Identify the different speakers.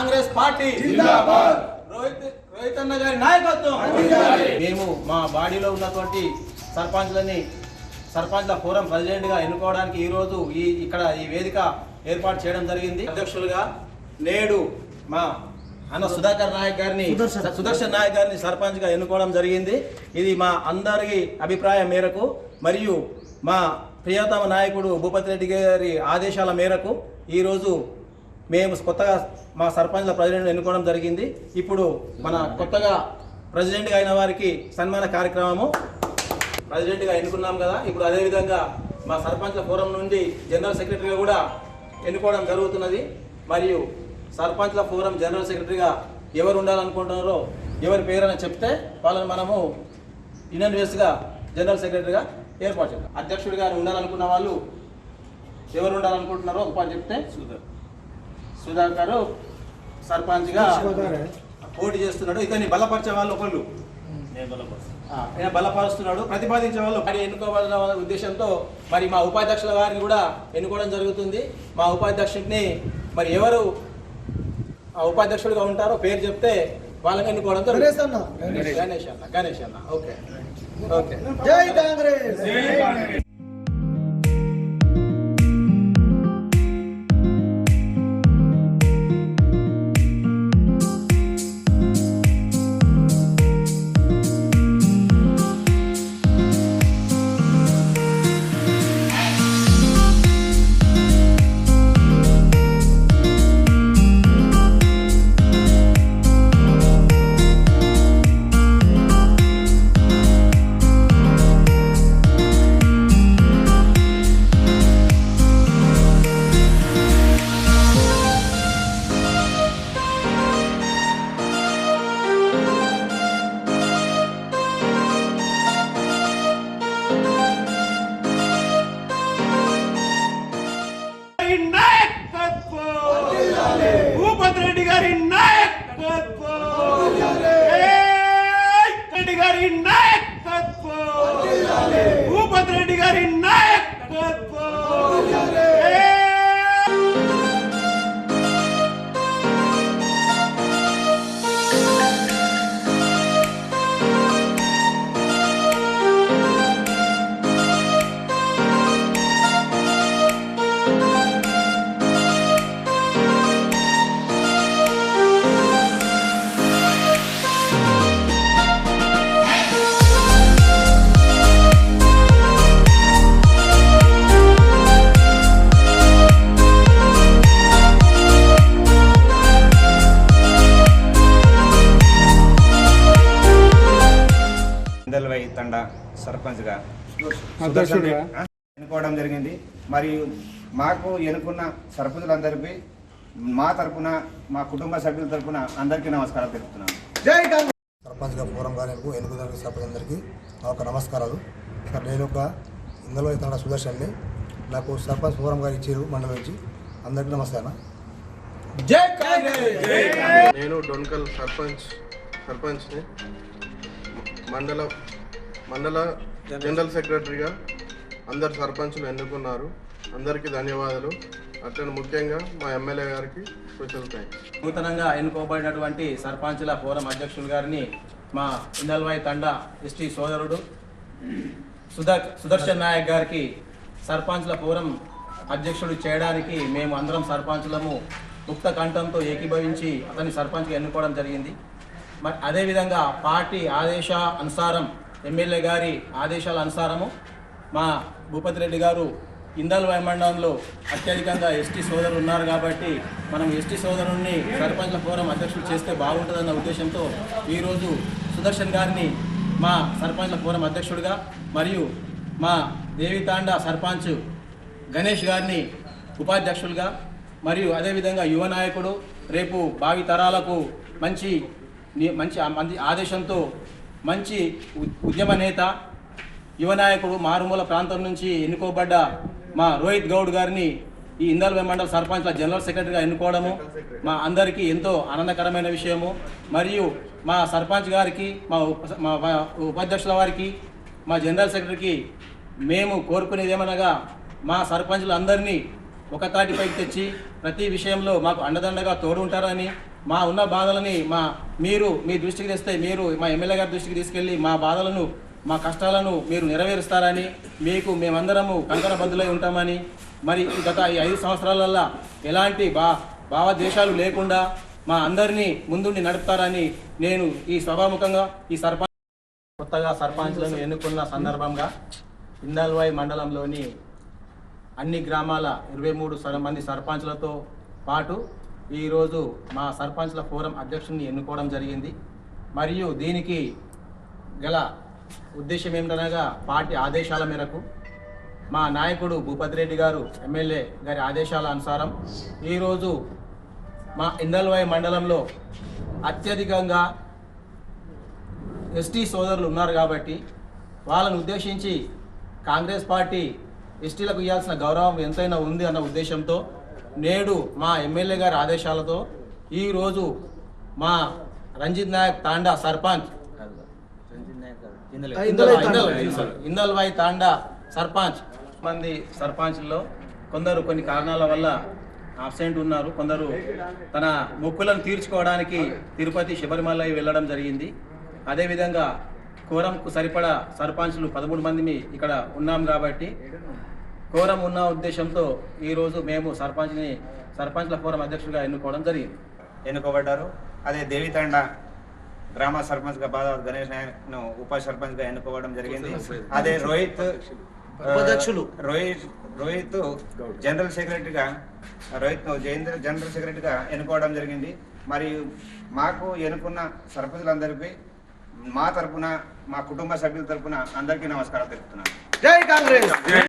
Speaker 1: Congress party జిందాబాద్. రోహిత్ అన్న గారి నాయకత్వం. మేము మా బాడీలో ఉన్నటువంటి సర్పంచ్ల ఫోరం ప్రెసిడెంట్గా ఎన్నుకోవడానికి ఈరోజు ఇక్కడ ఈ వేదిక ఏర్పాటు చేయడం జరిగింది. అధ్యక్షులుగా నేడు మా అన్న సుదర్శన్ నాయక్ గారిని సర్పంచ్గా ఎన్నుకోవడం జరిగింది. ఇది మా అందరి అభిప్రాయం మేరకు మరియు మా ప్రియతమ నాయకుడు భూపతి రెడ్డి గారి ఆదేశాల మేరకు ఈరోజు మేము కొత్తగా మా సర్పంచ్ల ప్రెసిడెంట్ ఎన్నుకోవడం జరిగింది. ఇప్పుడు మన కొత్తగా ప్రెసిడెంట్గా అయిన వారికి సన్మాన కార్యక్రమము ప్రెసిడెంట్గా ఎన్నుకున్నాం కదా. ఇప్పుడు అదేవిధంగా మా సర్పంచ్ల ఫోరం నుండి జనరల్ సెక్రటరీగా కూడా ఎన్నుకోవడం జరుగుతున్నది. మరియు సర్పంచ్ల ఫోరం జనరల్ సెక్రటరీగా ఎవరు ఉండాలనుకుంటున్నారో ఎవరి పేరైనా చెప్తే వాళ్ళని మనము యూనియన్వేస్గా జనరల్ సెక్రటరీగా ఏర్పాటు చేద్దాం. అధ్యక్షుడిగా ఉండాలనుకున్న వాళ్ళు ఎవరు ఉండాలనుకుంటున్నారో ఒక పని చెప్తే సుధాకర్ సర్పంచ్గా పోటీ చేస్తున్నాడు. ఇతన్ని బలపరిచే వాళ్ళు ఒకళ్ళు బలపరుస్తున్నాడు. ప్రతిపాదించే వాళ్ళు మరి ఎన్నుకోవాలన్న ఉద్దేశంతో మరి మా ఉపాధ్యక్షుల వారిని కూడా ఎన్నుకోవడం జరుగుతుంది. మా ఉపాధ్యక్షుడిని మరి ఎవరు ఉపాధ్యక్షుడిగా ఉంటారో పేరు చెప్తే వాళ్ళని ఎన్నుకోవడం జరుగుతుంది. గణేష్ అన్న. ఓకే. జై కాంగ్రెస్. భూపతి రెడ్డి గారి నాయకత్వం. రెడ్డి గారి నాయకత్వం. భూపతి రెడ్డి గారి నాయకత్వం.
Speaker 2: తండా సర్పంచ్గా ఎన్నుకోవడం జరిగింది. మరియు మాకు ఎన్నుకున్న సర్పంచులందరికీ మా తరఫున మా కుటుంబ సభ్యుల తరఫున అందరికీ నమస్కారాలు తెలుపుతున్నాను.
Speaker 3: జై కాంగ్రెస్. సర్పంచ్గా ఫోరం గారికి ఎన్నుకున్న సర్పంచులందరికీ నా ఒక నమస్కారాలు. సార్ నేను ఒక ఇందులో తండా సుదర్శన్ని నాకు సర్పంచ్ ఫోరం గారు ఇచ్చారు మండలం నుంచి. అందరికీ నమస్కారం.
Speaker 1: జై కాంగ్రెస్.
Speaker 4: నేను డొన్కల్ సర్పంచ్ని మండల జనరల్ సెక్రటరీగా అందరు సర్పంచులు ఎన్నుకున్నారు. అందరికీ ధన్యవాదాలు. అట్లా ముఖ్యంగా మా ఎమ్మెల్యే గారికి స్పెషల్ థ్యాంక్స్.
Speaker 1: నూతనంగా ఎన్నుకోబడినటువంటి సర్పంచుల ఫోరం అధ్యక్షులు గారిని మా ఇందల్వాయి తండా ఎస్టీ సోదరుడు సుదర్శన్ నాయక్ గారికి సర్పంచుల ఫోరం అధ్యక్షుడు చేయడానికి మేము అందరం సర్పంచులము ముక్త కంఠంతో ఏకీభవించి అతన్ని సర్పంచ్గా ఎన్నుకోవడం జరిగింది. మరి అదేవిధంగా పార్టీ అనుసారం ఎమ్మెల్యే గారి ఆదేశాల అనుసారము మా భూపతి రెడ్డి గారు ఇందల్వాయి మండలంలో అత్యధికంగా ఎస్టీ సోదరులు ఉన్నారు కాబట్టి మనం ఎస్టీ సోదరుల్ని సర్పంచ్ల ఫోరం అధ్యక్షులు చేస్తే బాగుంటుందన్న ఉద్దేశంతో ఈరోజు సుదర్శన్ గారిని మా సర్పంచ్ల ఫోరం అధ్యక్షుడిగా మరియు మా దేవితాండా సర్పంచ్ గణేష్ గారిని ఉపాధ్యక్షులుగా మరియు అదేవిధంగా యువ నాయకుడు రేపు భావి తరాలకు మంచి ఆదేశంతో మంచి ఉద్యమ నేత యువ నాయకుడు మారుమూల ప్రాంతం నుంచి ఎన్నుకోబడ్డ మా రోహిత్ గౌడ్ గారిని ఈ ఇందల్వాయి మండల సర్పంచ్ల జనరల్ సెక్రటరీగా ఎన్నుకోవడము మా అందరికీ ఎంతో ఆనందకరమైన విషయము. మరియు మా సర్పంచ్ గారికి మా ఉపాధ్యక్షుల వారికి మా జనరల్ సెక్రటరీకి మేము కోరుకునేది ఏమనగా మా సర్పంచులు అందరినీ ఒక తాటిపైకి తెచ్చి ప్రతి విషయంలో మాకు అండదండగా తోడు ఉంటారని, మా ఉన్న బాధలని మీరు మీ దృష్టికి తెస్తే మీరు మా ఎమ్మెల్యే గారి దృష్టికి తీసుకెళ్ళి మా బాధలను మా కష్టాలను మీరు నెరవేరుస్తారని, మీకు మేమందరము కంకణబద్ధులై ఉంటామని, మరి గత ఈ 5 సంవత్సరాలల్లో ఎలాంటి భావద్వేషాలు లేకుండా మా అందరినీ ముందుండి నడుపుతారని నేను ఈ సభాముఖంగా ఈ కొత్తగా సర్పంచ్లను ఎన్నుకున్న సందర్భంగా ఇందల్వాయి మండలంలోని అన్ని గ్రామాల 23 మంది సర్పంచ్లతో పాటు ఈరోజు మా సర్పంచ్ల ఫోరం అధ్యక్షుడిని ఎన్నుకోవడం జరిగింది. మరియు దీనికి గల ఉద్దేశం ఏమిటనగా పార్టీ ఆదేశాల మేరకు మా నాయకుడు భూపతి రెడ్డి గారు ఎమ్మెల్యే గారి ఆదేశాల అనుసారం ఈరోజు మా ఇందల్వాయి మండలంలో అత్యధికంగా ఎస్టీ సోదరులు ఉన్నారు కాబట్టి వాళ్ళను ఉద్దేశించి కాంగ్రెస్ పార్టీ ఎస్టీలకు ఇవ్వాల్సిన గౌరవం ఎంతైనా ఉంది అన్న ఉద్దేశంతో నేడు మా ఎమ్మెల్యే గారి ఆదేశాలతో ఈరోజు మా రంజిత్ నాయక్ తాండా సర్పంచ్ ఇందల్వాయి తాండా సర్పంచ్ మంది సర్పంచ్లో కొందరు కొన్ని కారణాల వల్ల అబ్సెంట్ ఉన్నారు. కొందరు తన మొక్కులను తీర్చుకోవడానికి తిరుపతి శబరిమల వెళ్ళడం జరిగింది. అదేవిధంగా కోరంకు సరిపడా సర్పంచ్లు 13 మంది ఇక్కడ ఉన్నాం కాబట్టి కోరం ఉన్న ఉద్దేశంతో ఈరోజు మేము సర్పంచ్ల ఫోరం అధ్యక్షుడిగా
Speaker 2: ఎన్నుకోబడ్డారు. అదే దేవితండ గ్రామ సర్పంచ్గా బాధ గణేష్ నాయక్ను ఉప సర్పంచ్గా ఎన్నుకోవడం జరిగింది. అదే రోహిత్ జనరల్ సెక్రటరీగా జనరల్ సెక్రటరీగా ఎన్నుకోవడం జరిగింది. మరియు మాకు ఎన్నుకున్న సర్పంచులందరికీ మా తరపున మా కుటుంబ సభ్యుల తరపున అందరికీ నమస్కారం తెలుపుతున్నాను.
Speaker 5: జై కాంగ్రెస్.